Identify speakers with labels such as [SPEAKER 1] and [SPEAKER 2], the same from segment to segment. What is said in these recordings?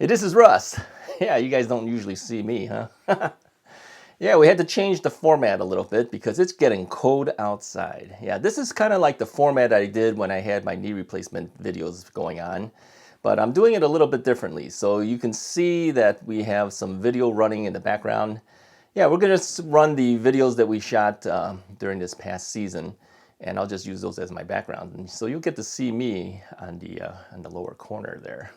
[SPEAKER 1] Hey, this is Russ. Yeah, you guys don't usually see me, huh? Yeah, we had to change the format a little bit because it's getting cold outside. Yeah, this is kind of like the format I did when I had my knee replacement videos going on, but I'm doing it a little bit differently. So you can see that we have some video running in the background. Yeah, we're going to run the videos that we shot during this past season, and I'll just use those as my background. And so you'll get to see me on the lower corner there.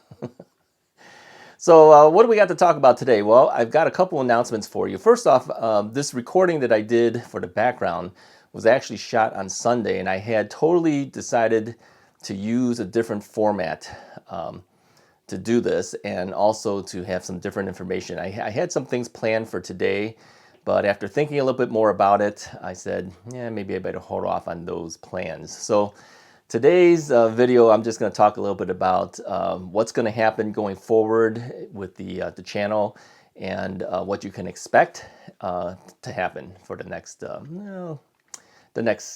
[SPEAKER 1] So what do we got to talk about today? Well, I've got a couple announcements for you. First off, this recording that I did for the background was actually shot on Sunday, and I had totally decided to use a different format to do this, and also to have some different information. I had some things planned for today, but after thinking a little bit more about it, I said, yeah, maybe I better hold off on those plans. So today's video, I'm just going to talk a little bit about what's going to happen going forward with the channel, and what you can expect to happen for the next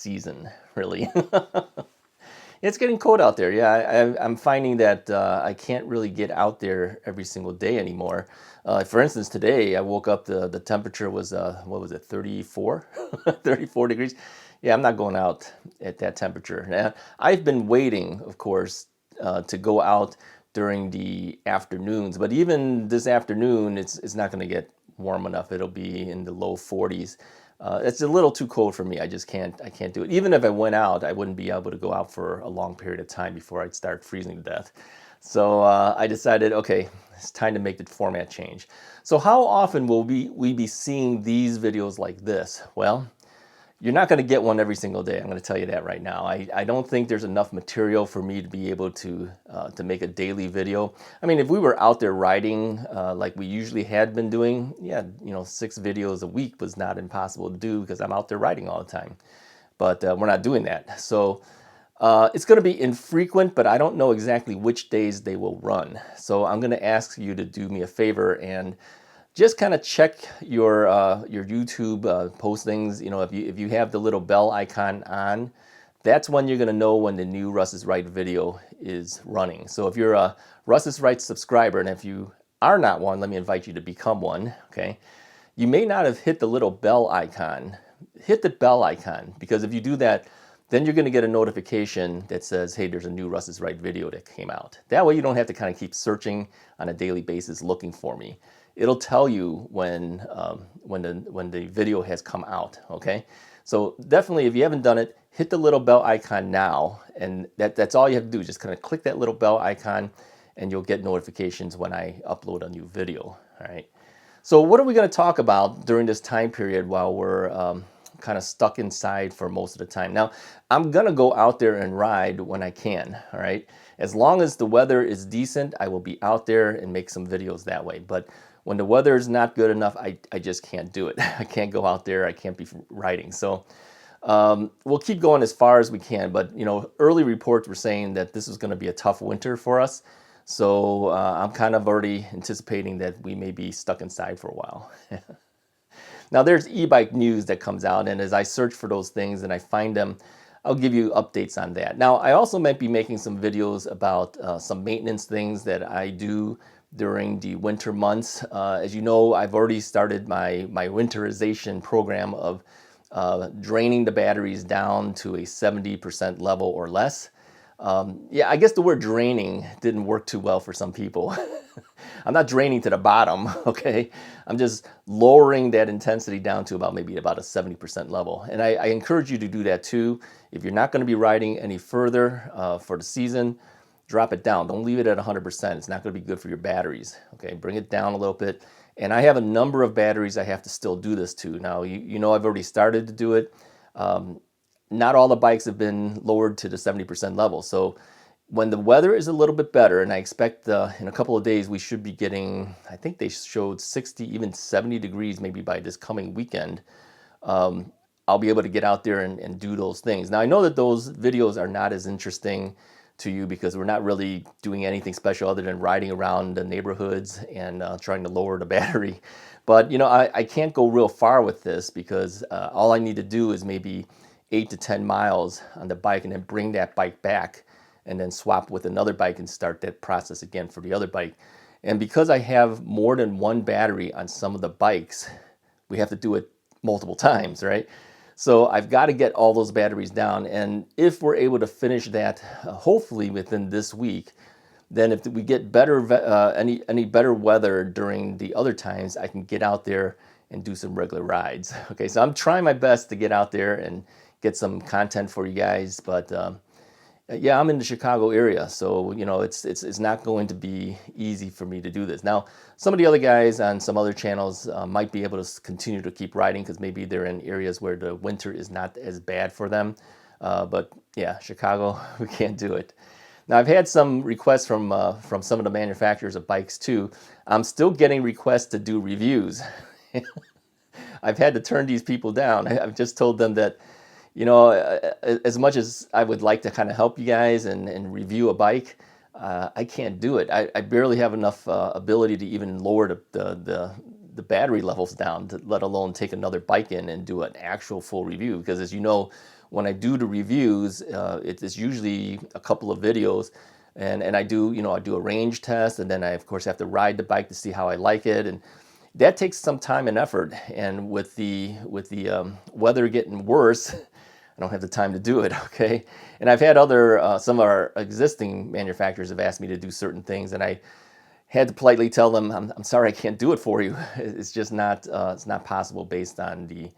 [SPEAKER 1] season, really. It's getting cold out there. Yeah, I'm finding that I can't really get out there every single day anymore. For instance, today I woke up, the temperature was, what was it, 34? 34 degrees. Yeah, I'm not going out at that temperature. Now, I've been waiting, of course, to go out during the afternoons, but even this afternoon, it's not going to get warm enough. It'll be in the low 40s. It's a little too cold for me. I can't do it. Even if I went out, I wouldn't be able to go out for a long period of time before I'd start freezing to death. So I decided, okay, it's time to make the format change. So how often will we be seeing these videos like this? Well, you're not going to get one every single day. I'm going to tell you that right now. I don't think there's enough material for me to be able to make a daily video. I mean, if we were out there riding like we usually had been doing, yeah, 6 videos a week was not impossible to do because I'm out there riding all the time. But we're not doing that. So it's going to be infrequent, but I don't know exactly which days they will run. So I'm going to ask you to do me a favor and just kind of check your YouTube postings. If you have the little bell icon on, that's when you're going to know when the new Russ is Right video is running. So if you're a Russ is Right subscriber, and if you are not one, let me invite you to become one. Okay, you may not have hit the little bell icon. Hit the bell icon, because if you do that, then you're going to get a notification that says, hey, there's a new Russ is Right video that came out. That way you don't have to kind of keep searching on a daily basis looking for me. It'll tell you when the video has come out, okay? So definitely, if you haven't done it, hit the little bell icon now, and that's all you have to do. Just kind of click that little bell icon, and you'll get notifications when I upload a new video, all right? So what are we going to talk about during this time period while we're kind of stuck inside for most of the time? Now, I'm going to go out there and ride when I can, all right? As long as the weather is decent, I will be out there and make some videos that way. But when the weather is not good enough, I just can't do it. I can't go out there. I can't be riding. So we'll keep going as far as we can. But, early reports were saying that this is going to be a tough winter for us. So I'm kind of already anticipating that we may be stuck inside for a while. Now, there's e-bike news that comes out, and as I search for those things and I find them, I'll give you updates on that. Now, I also might be making some videos about some maintenance things that I do during the winter months. As you know, I've already started my winterization program of draining the batteries down to a 70% level or less. Yeah, I guess the word draining didn't work too well for some people. I'm not draining to the bottom, okay? I'm just lowering that intensity down to maybe about a 70% level. And I encourage you to do that too. If you're not going to be riding any further for the season, drop it down. Don't leave it at 100%. It's not going to be good for your batteries, okay? Bring it down a little bit. And I have a number of batteries I have to still do this to. Now, you know I've already started to do it. Not all the bikes have been lowered to the 70% level. So when the weather is a little bit better, and I expect in a couple of days we should be getting, I think they showed 60, even 70 degrees maybe by this coming weekend, I'll be able to get out there and do those things. Now, I know that those videos are not as interesting to you because we're not really doing anything special other than riding around the neighborhoods and trying to lower the battery. But, I can't go real far with this because all I need to do is maybe 8 to 10 miles on the bike and then bring that bike back and then swap with another bike and start that process again for the other bike. And because I have more than one battery on some of the bikes, we have to do it multiple times, right? So I've got to get all those batteries down. And if we're able to finish that, hopefully within this week, then if we get better, any better weather during the other times, I can get out there and do some regular rides. Okay, so I'm trying my best to get out there and get some content for you guys. But yeah, I'm in the Chicago area, so you know it's not going to be easy for me to do this. Now, some of the other guys on some other channels might be able to continue to keep riding because maybe they're in areas where the winter is not as bad for them. But yeah, Chicago, we can't do it. Now, I've had some requests from some of the manufacturers of bikes too. I'm still getting requests to do reviews. I've had to turn these people down. I've just told them that, you know, as much as I would like to kind of help you guys and review a bike, I can't do it. I barely have enough ability to even lower the battery levels down, to let alone take another bike in and do an actual full review. Because as you know, when I do the reviews, it's usually a couple of videos, and I do, you know, I do a range test, and then I of course have to ride the bike to see how I like it, and that takes some time and effort. And with the weather getting worse, I don't have the time to do it, okay? And I've had some of our existing manufacturers have asked me to do certain things, and I had to politely tell them, I'm sorry, I can't do it for you. It's just not, it's not possible based on the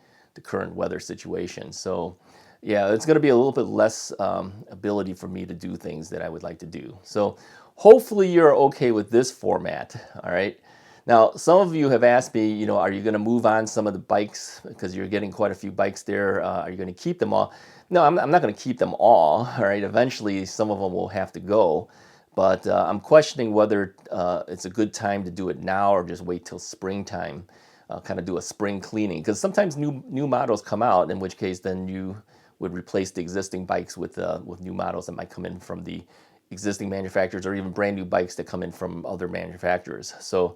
[SPEAKER 1] current weather situation. So yeah, it's gonna be a little bit less ability for me to do things that I would like to do. So hopefully you're okay with this format, all right? Now, some of you have asked me, you know, are you going to move on some of the bikes because you're getting quite a few bikes there? Are you going to keep them all? No, I'm not going to keep them all. All right, eventually some of them will have to go, but I'm questioning whether it's a good time to do it now or just wait till springtime, kind of do a spring cleaning, because sometimes new models come out, in which case then you would replace the existing bikes with new models that might come in from the existing manufacturers, or even brand new bikes that come in from other manufacturers. So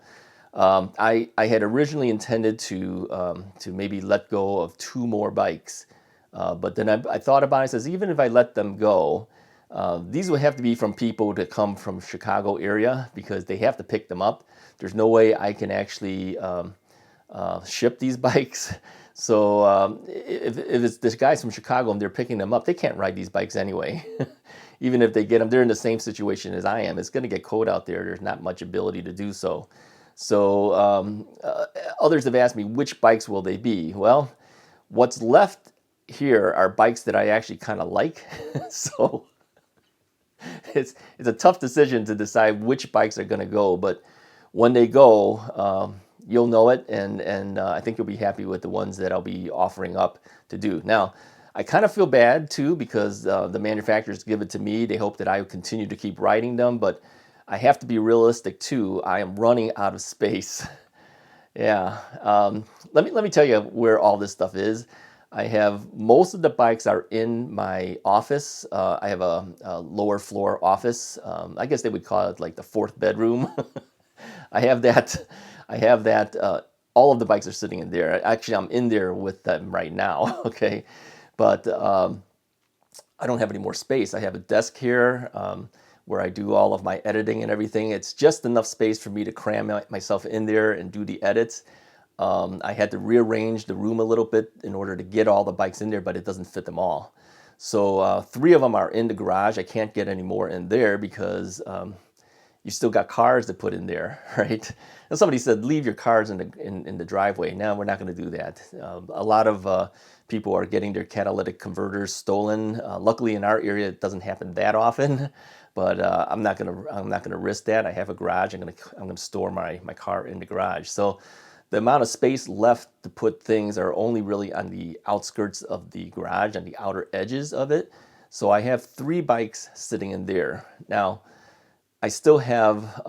[SPEAKER 1] I had originally intended to maybe let go of 2 more bikes, but then I thought about it. I says, even if I let them go, these would have to be from people that come from Chicago area, because they have to pick them up. There's no way I can actually ship these bikes. So if it's the guys from Chicago and they're picking them up, they can't ride these bikes anyway. Even if they get them, they're in the same situation as I am. It's going to get cold out there. There's not much ability to do so. So others have asked me, which bikes will they be? Well, what's left here are bikes that I actually kind of like. So it's a tough decision to decide which bikes are going to go. But when they go, you'll know it, and I think you'll be happy with the ones that I'll be offering up to do. Now, I kind of feel bad too, because the manufacturers give it to me. They hope that I continue to keep riding them, but I have to be realistic too. I am running out of space. Yeah. Let me tell you where all this stuff is. I have most of the bikes are in my office. I have a lower floor office. I guess they would call it like the 4th bedroom. I have that. I have that. All of the bikes are sitting in there. Actually, I'm in there with them right now. Okay, but I don't have any more space. I have a desk here where I do all of my editing and everything. It's just enough space for me to cram myself in there and do the edits. I had to rearrange the room a little bit in order to get all the bikes in there, but it doesn't fit them all. So 3 of them are in the garage. I can't get any more in there because you still got cars to put in there, right? And somebody said, leave your cars in the driveway. No, we're not going to do that. A lot of people are getting their catalytic converters stolen. Luckily, in our area, it doesn't happen that often. But I'm not gonna risk that. I have a garage. I'm gonna store my car in the garage. So the amount of space left to put things are only really on the outskirts of the garage, on the outer edges of it. So I have 3 bikes sitting in there. Now, I still have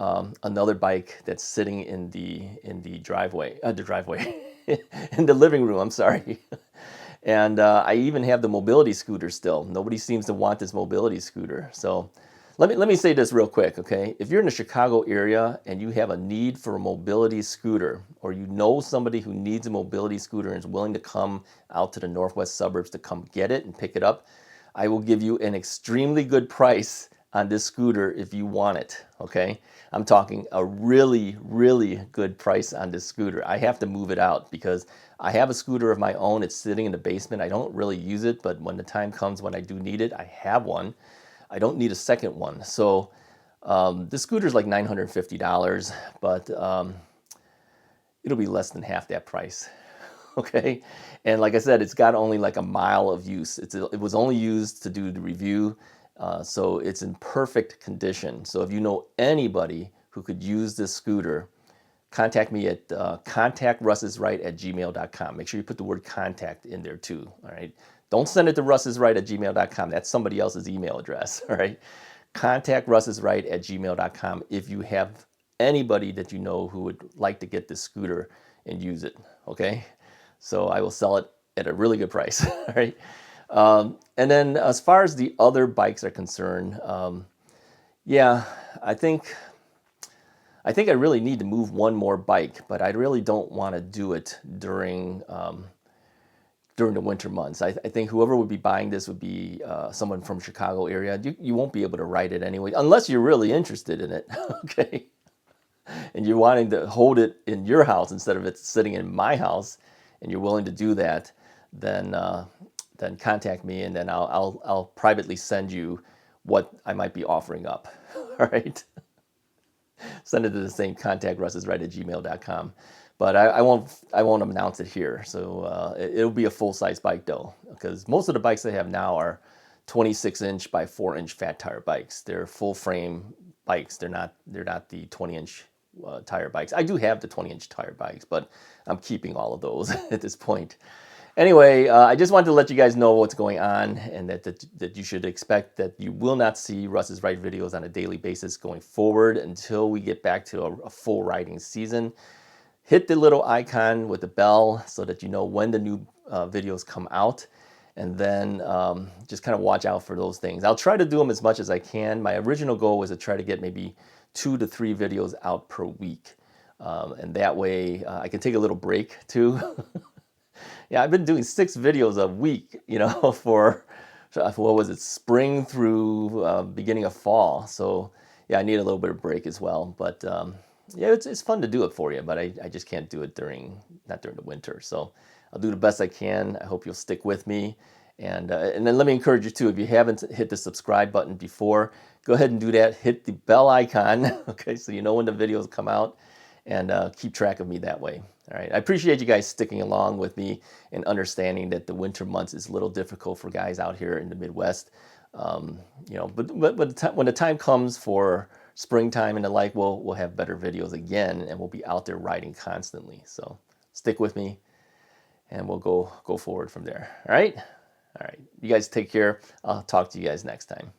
[SPEAKER 1] another bike that's sitting in the driveway, in the living room. I'm sorry. And I even have the mobility scooter still. Nobody seems to want this mobility scooter. So let me say this real quick, okay? If you're in the Chicago area and you have a need for a mobility scooter, or you know somebody who needs a mobility scooter and is willing to come out to the northwest suburbs to come get it and pick it up, I will give you an extremely good price on this scooter if you want it, okay? I'm talking a really, really good price on this scooter. I have to move it out because I have a scooter of my own. It's sitting in the basement. I don't really use it, but when the time comes when I do need it, I have one. I don't need a second one. So this scooter is like $950, but it'll be less than half that price. Okay, and like I said, it's got only like a mile of use. It was only used to do the review, so it's in perfect condition. So if you know anybody who could use this scooter, contact me at contactrussisright@gmail.com. Make sure you put the word contact in there too. All right, don't send it to russisright@gmail.com. That's somebody else's email address. All right, contactrussisright@gmail.com if you have anybody that you know who would like to get this scooter and use it. Okay. So I will sell it at a really good price. All right. And then as far as the other bikes are concerned, yeah, I think I really need to move one more bike, but I really don't want to do it during the winter months. I think whoever would be buying this would be someone from Chicago area. You won't be able to ride it anyway, unless you're really interested in it. Okay. And you're wanting to hold it in your house instead of it sitting in my house, and you're willing to do that, then contact me, and then I'll privately send you what I might be offering up. All right, send it to the same contactrussisright@gmail.com. But I won't announce it here. So it'll be a full size bike though, because most of the bikes I have now are 26-inch by 4-inch fat tire bikes. They're full frame bikes. They're not the 20-inch tire bikes. I do have the 20-inch tire bikes, but I'm keeping all of those at this point. Anyway, I just wanted to let you guys know what's going on, and that you should expect that you will not see Russ's Ride videos on a daily basis going forward until we get back to a full riding season. Hit the little icon with the bell so that you know when the new videos come out, and then just kind of watch out for those things. I'll try to do them as much as I can. My original goal was to try to get maybe 2 to 3 videos out per week. And that way I can take a little break too. Yeah, I've been doing 6 videos a week, for what was it, spring through beginning of fall. So yeah, I need a little bit of break as well. But yeah, it's fun to do it for you, but I just can't do it not during the winter. So I'll do the best I can. I hope you'll stick with me. And then let me encourage you too, if you haven't hit the subscribe button before, go ahead and do that. Hit the bell icon, okay, so you know when the videos come out, and keep track of me that way. All right, I appreciate you guys sticking along with me and understanding that the winter months is a little difficult for guys out here in the Midwest. But when the time comes for springtime and the like, we'll have better videos again, and we'll be out there riding constantly. So stick with me, and we'll go forward from there. All right. You guys take care. I'll talk to you guys next time.